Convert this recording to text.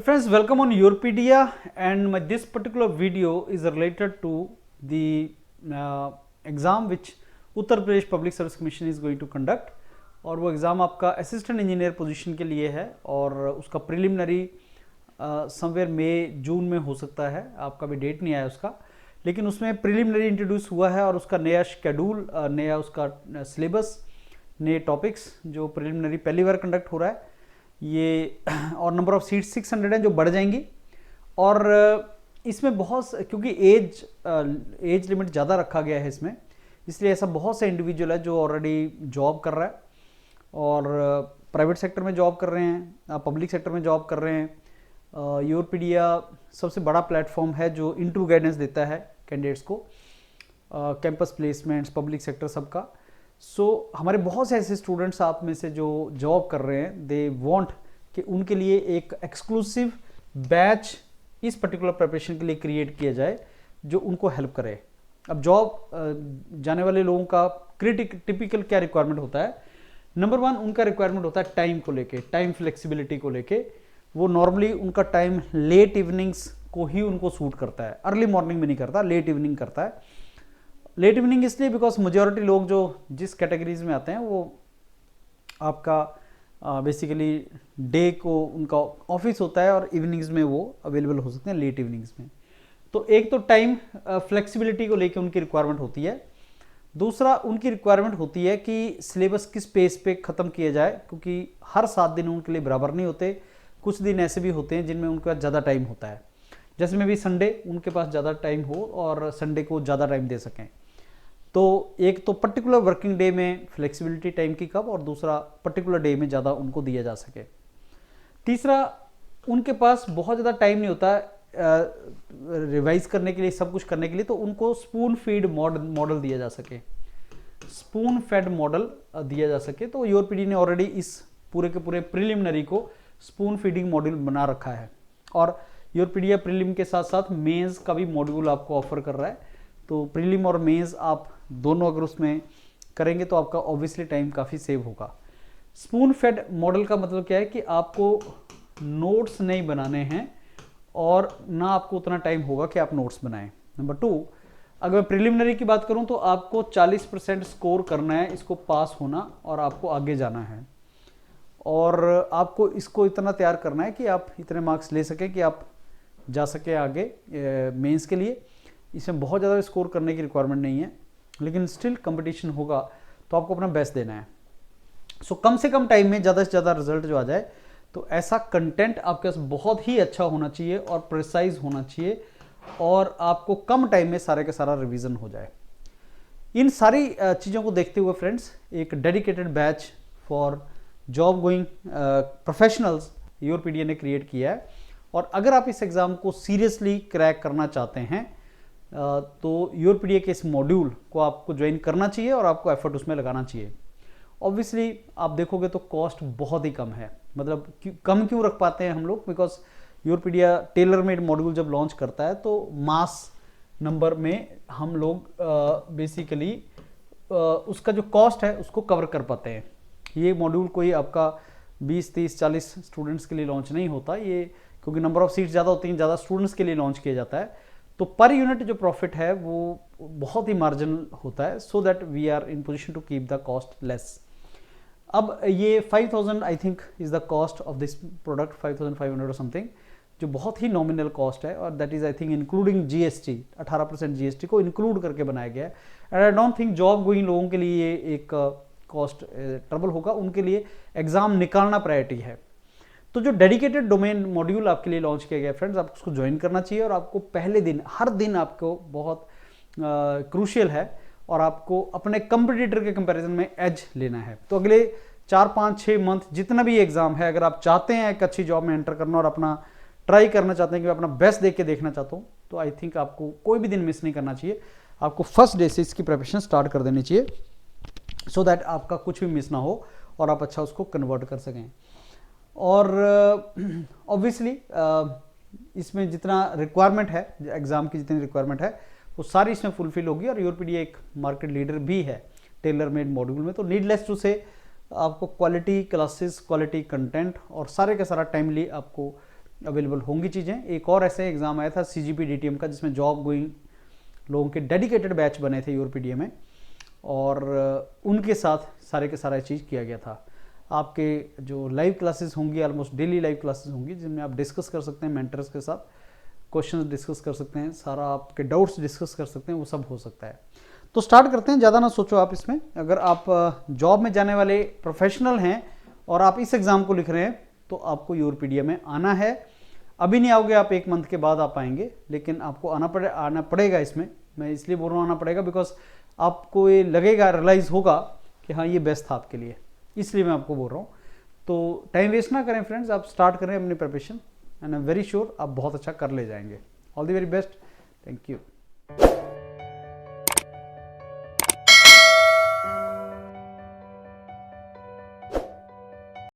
Friends, welcome on Europedia, and this particular video is related to the exam which Uttar Pradesh public service commission is going to conduct. और वो exam आपका assistant engineer position के लिए है और उसका preliminary somewhere मई जून में हो सकता है। आपका भी डेट नहीं आया उसका, लेकिन उसमें प्रिलिमिनरी इंट्रोड्यूस हुआ है और उसका नया शेड्यूल, नया उसका सिलेबस, नए टॉपिक्स जो प्रिलिमिनरी पहली बार कंडक्ट हो रहा है ये, और नंबर ऑफ सीट्स 600 हैं जो बढ़ जाएंगी। और इसमें बहुत, क्योंकि एज लिमिट ज़्यादा रखा गया है इसमें, इसलिए ऐसा बहुत से इंडिविजुअल है जो ऑलरेडी जॉब कर रहा है और प्राइवेट सेक्टर में जॉब कर रहे हैं, पब्लिक सेक्टर में जॉब कर रहे हैं। यूरोपीडिया सबसे बड़ा प्लेटफॉर्म है जो इंटरव्यू गाइडेंस देता है कैंडिडेट्स को, कैंपस प्लेसमेंट्स, पब्लिक सेक्टर सबका। सो हमारे बहुत से ऐसे स्टूडेंट्स आप में से जो जॉब कर रहे हैं, दे वांट कि उनके लिए एक एक्सक्लूसिव बैच इस पर्टिकुलर प्रिपरेशन के लिए क्रिएट किया जाए जो उनको हेल्प करे। अब जॉब जाने वाले लोगों का टिपिकल क्या रिक्वायरमेंट होता है? नंबर 1 उनका रिक्वायरमेंट होता है टाइम को लेके, टाइम फ्लेक्सिबिलिटी को लेके। वो नॉर्मली उनका टाइम लेट इवनिंग्स को ही उनको सूट करता है, अर्ली मॉर्निंग में नहीं करता, लेट इवनिंग करता है। लेट इवनिंग इसलिए बिकॉज मेजॉरिटी लोग जो जिस कैटेगरीज में आते हैं वो आपका बेसिकली डे को उनका ऑफिस होता है और इवनिंग्स में वो अवेलेबल हो सकते हैं, लेट इवनिंग्स में। तो एक तो टाइम फ्लेक्सिबिलिटी को लेके उनकी रिक्वायरमेंट होती है। दूसरा उनकी रिक्वायरमेंट होती है कि सिलेबस किस पेस पे ख़त्म किया जाए, क्योंकि हर 7 दिन उनके लिए बराबर नहीं होते। कुछ दिन ऐसे भी होते हैं जिनमें उनके पास ज़्यादा टाइम होता है, जैसे में भी संडे उनके पास ज़्यादा टाइम हो और संडे को ज़्यादा टाइम दे सकें। तो एक तो पर्टिकुलर वर्किंग डे में फ्लेक्सिबिलिटी टाइम की कब, और दूसरा पर्टिकुलर डे में ज़्यादा उनको दिया जा सके। तीसरा, उनके पास बहुत ज़्यादा टाइम नहीं होता रिवाइज करने के लिए, सब कुछ करने के लिए, तो उनको स्पून फीड मॉडल दिया जा सके, स्पून फेड मॉडल दिया जा सके। तो यूरोपीडी ने ऑलरेडी इस पूरे के पूरे प्रिलिमिनरी को स्पून फीडिंग मॉड्यूल बना रखा है और यूरोपीडिया प्रिलिम के साथ साथ मेंस का भी मॉड्यूल आपको ऑफर कर रहा है। तो प्रीलिम और मेंस आप दोनों अगर उसमें करेंगे तो आपका ऑब्वियसली टाइम काफ़ी सेव होगा। स्पून फेड मॉडल का मतलब क्या है कि आपको नोट्स नहीं बनाने हैं और ना आपको उतना टाइम होगा कि आप नोट्स बनाएं। नंबर 2, अगर मैं प्रिलिमिनरी की बात करूं तो आपको 40% स्कोर करना है, इसको पास होना, और आपको आगे जाना है। और आपको इसको इतना तैयार करना है कि आप इतने मार्क्स ले सकें कि आप जा सके आगे मेंस के लिए। इसमें बहुत ज़्यादा स्कोर करने की रिक्वायरमेंट नहीं है, लेकिन स्टिल कंपटीशन होगा तो आपको अपना बेस्ट देना है। सो कम से कम टाइम में ज़्यादा से ज़्यादा रिजल्ट जो आ जाए, तो ऐसा कंटेंट आपके पास बहुत ही अच्छा होना चाहिए और प्रिसाइज होना चाहिए, और आपको कम टाइम में सारे का सारा रिवीजन हो जाए। इन सारी चीज़ों को देखते हुए फ्रेंड्स, एक dedicated batch for job going professionals Europedia ने क्रिएट किया है। और अगर आप इस एग्ज़ाम को सीरियसली क्रैक करना चाहते हैं तो यूरोपीडिया के इस मॉड्यूल को आपको ज्वाइन करना चाहिए और आपको एफर्ट उसमें लगाना चाहिए। ऑब्वियसली आप देखोगे तो कॉस्ट बहुत ही कम है, मतलब कम क्यों रख पाते हैं हम लोग, बिकॉज यूरोपीडिया टेलर मेड मॉड्यूल जब लॉन्च करता है तो मास नंबर में हम लोग बेसिकली उसका जो कॉस्ट है उसको कवर कर पाते हैं। ये मॉड्यूल कोई आपका 20, 30, 40 स्टूडेंट्स के लिए लॉन्च नहीं होता, ये क्योंकि नंबर ऑफ सीट्स ज़्यादा होती हैं, ज़्यादा स्टूडेंट्स के लिए लॉन्च किया जाता है। तो पर यूनिट जो प्रॉफिट है वो बहुत ही मार्जिनल होता है, so that we are in position to keep the cost less. अब ये 5000 I think is the cost of this product, 5500 और समथिंग, जो बहुत ही नॉमिनल कॉस्ट है, और that is I think including GST, 18% GST को इंक्लूड करके बनाया गया है। And I don't think job going लोगों के लिए ये एक कॉस्ट ट्रबल होगा, उनके लिए एग्ज़ाम निकालना प्रायोरिटी है। तो जो डेडिकेटेड डोमेन मॉड्यूल आपके लिए लॉन्च किया गया फ्रेंड्स, आपको उसको ज्वाइन करना चाहिए, और आपको पहले दिन, हर दिन आपको बहुत क्रूशियल है, और आपको अपने कंपटीटर के कंपैरिजन में एज लेना है। तो अगले 4, 5, 6 मंथ जितना भी एग्जाम है, अगर आप चाहते हैं एक अच्छी जॉब में एंटर करना और अपना ट्राई करना चाहते हैं कि मैं अपना बेस्ट देख के देखना चाहता हूँ, तो आई थिंक आपको कोई भी दिन मिस नहीं करना चाहिए। आपको फर्स्ट डे से इसकी प्रिपरेशन स्टार्ट कर देनी चाहिए, सो दैट आपका कुछ भी मिस ना हो और आप अच्छा उसको कन्वर्ट कर सकें। और ऑब्वियसली इसमें जितना रिक्वायरमेंट है, एग्ज़ाम की जितनी रिक्वायरमेंट है वो सारी इसमें फुलफिल होगी, और यूरोपीडिया एक मार्केट लीडर भी है टेलर मेड मॉड्यूल में। तो नीडलेस टू से आपको क्वालिटी क्लासेस, क्वालिटी कंटेंट और सारे का सारा टाइमली आपको अवेलेबल होंगी चीज़ें। एक और ऐसे एग्ज़ाम आया था CGP DTM का, जिसमें जॉब गोइंग लोगों के डेडिकेटेड बैच बने थे यूरोपीडिया में, और उनके साथ सारे के सारा चीज़ किया गया था। आपके जो लाइव क्लासेस होंगी, ऑलमोस्ट डेली लाइव क्लासेस होंगी, जिनमें आप डिस्कस कर सकते हैं मेंटर्स के साथ, क्वेश्चंस डिस्कस कर सकते हैं, सारा आपके डाउट्स डिस्कस कर सकते हैं, वो सब हो सकता है। तो स्टार्ट करते हैं, ज़्यादा ना सोचो आप इसमें। अगर आप जॉब में जाने वाले प्रोफेशनल हैं और आप इस एग्ज़ाम को लिख रहे हैं, तो आपको यूरोपीडिया में आना है। अभी नहीं आओगे आप, 1 मंथ के बाद आप आएंगे, लेकिन आपको आना पड़ेगा इसमें। मैं इसलिए बोल रहा हूँ आना पड़ेगा, बिकॉज आपको ये लगेगा, रियलाइज़ होगा कि हाँ ये बेस्ट था आपके लिए, इसलिए मैं आपको बोल रहा हूँ। तो टाइम वेस्ट ना करें फ्रेंड्स, आप स्टार्ट करें अपनी preparation, and I am very sure आप बहुत अच्छा कर ले जाएंगे। All the very best, thank you.